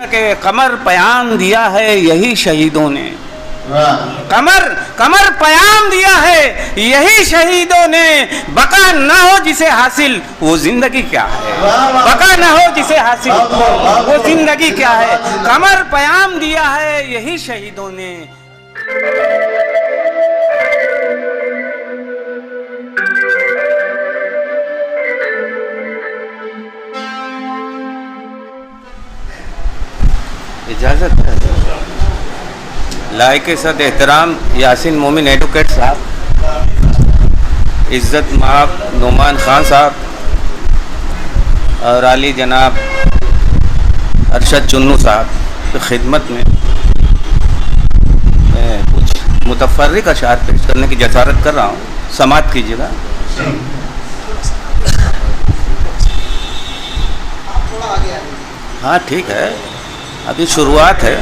के कमर पयाम दिया है यही शहीदों ने, कमर कमर पयाम दिया है यही शहीदों ने। बका ना हो जिसे हासिल वो जिंदगी क्या है, बका ना हो जिसे हासिल वो जिंदगी क्या है। कमर पयाम दिया है यही शहीदों ने। इजाजत है। लायके सद एहतराम यासिन मोमिन एडवोकेट साहब, इज़्ज़त माब नोमान ख़ान साहब और आली जनाब अरशद चुन्नू साहब की खिदमत में मैं कुछ मुतफर्रिक अशार पेश करने की जसारत कर रहा हूँ, समात कीजिएगा। हाँ ठीक है, अभी शुरुआत है,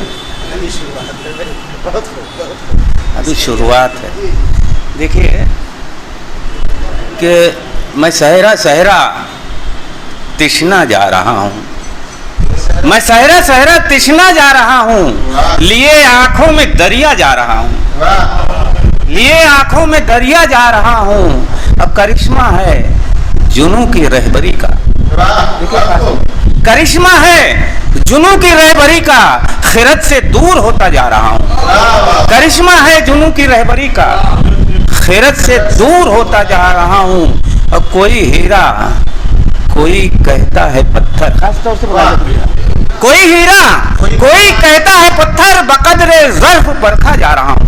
अभी शुरुआत है। देखिए कि मैं सहरा सहरा तिश्ना जा रहा हूँ, मैं सहरा सहरा तिश्ना जा रहा हूँ, लिए आँखों में दरिया जा रहा हूँ, लिए आँखों में दरिया जा रहा हूँ। अब करिश्मा है जुनू की रहबरी का, करिश्मा है जुनू की रहबरी का, खिरत से दूर होता जा रहा हूँ। करिश्मा है जुनू की रहबरी का, खिरत से दूर होता जा रहा हूँ। और कोई हीरा कोई कहता है पत्थर, खास तौर से कोई हीरा कोई कहता है पत्थर, बकदरे ज़र्फ परखा जा रहा हूँ,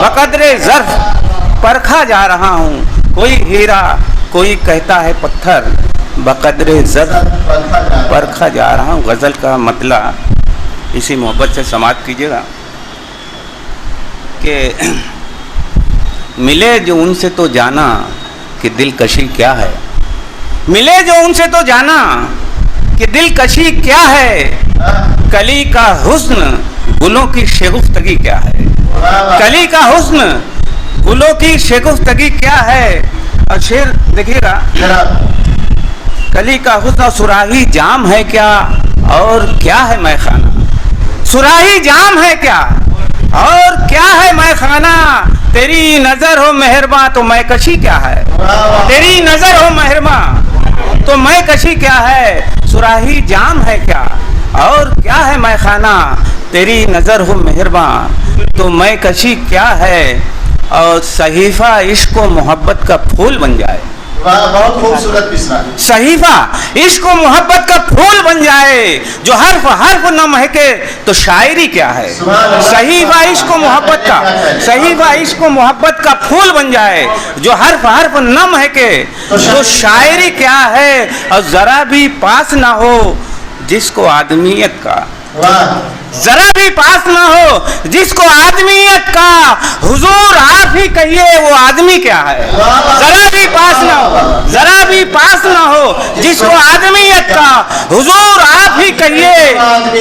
बकदरे ज़र्फ परखा जा रहा हूँ। कोई हीरा कोई कहता है पत्थर, बकदरे ज़र्फ परखा जा रहा हूँ। गज़ल का मतलब इसी मोहब्बत से समाप्त कीजिएगा कि मिले जो उनसे तो जाना कि दिलकशी क्या है, मिले जो उनसे तो जाना कि दिलकशी क्या है। कली का हुस्न गुलों की शेगुफ्तगी क्या है, कली का हुस्न गुलों की शेगुफ्तगी क्या है। और शेर देखिएगा, कली का हुस्न सुराही जाम है क्या और क्या है मैखाना, सुराही जाम है क्या और क्या है मैखाना। तेरी नजर हो मेहरबा तो मैं कशी क्या है, तेरी नजर हो मेहरबा तो मैं कशी क्या है। सुराही जाम है क्या और क्या है मैखाना, तेरी नजर हो मेहरबा तो मैं कशी क्या है। और सहीफा इश्क व मोहब्बत का फूल बन जाए, बहुत खूबसूरत मिसरा, सहीफा इश्क व मोहब्बत का फूल बन जाए, जो हर्फ हर्फ न महके तो शायरी क्या है। सहीफा इश्क व मोहब्बत का, सहीफा इश्क व मोहब्बत का फूल बन जाए, जो हर्फ हर्फ न महके तो शायरी क्या है। और जरा भी पास ना हो जिसको आदमियत का, जरा भी पास ना हो जिसको आदमियत का, हुजूर आप ही कहिए वो आदमी क्या है। जरा भी पास ना हो, जरा भी पास ना हो जिसको आदमियत का, हुजूर आप ही कहिए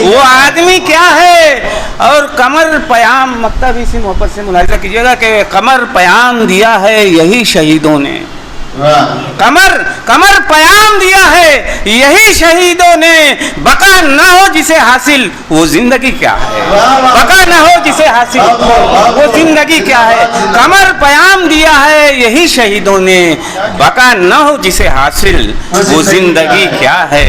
वो आदमी क्या है। और कमर पयाम, मतलब इसी मोहब्बत से मुलाहिजा कीजिएगा कि कमर पयाम दिया है यही शहीदों ने, कमर कमर पयाम दिया है यही शहीदों ने। बका ना हो जिसे हासिल वो जिंदगी क्या है, बका ना हो जिसे हासिल वो जिंदगी क्या है। कमर पयाम दिया है यही शहीदों ने, बका ना हो जिसे हासिल वो जिंदगी क्या है।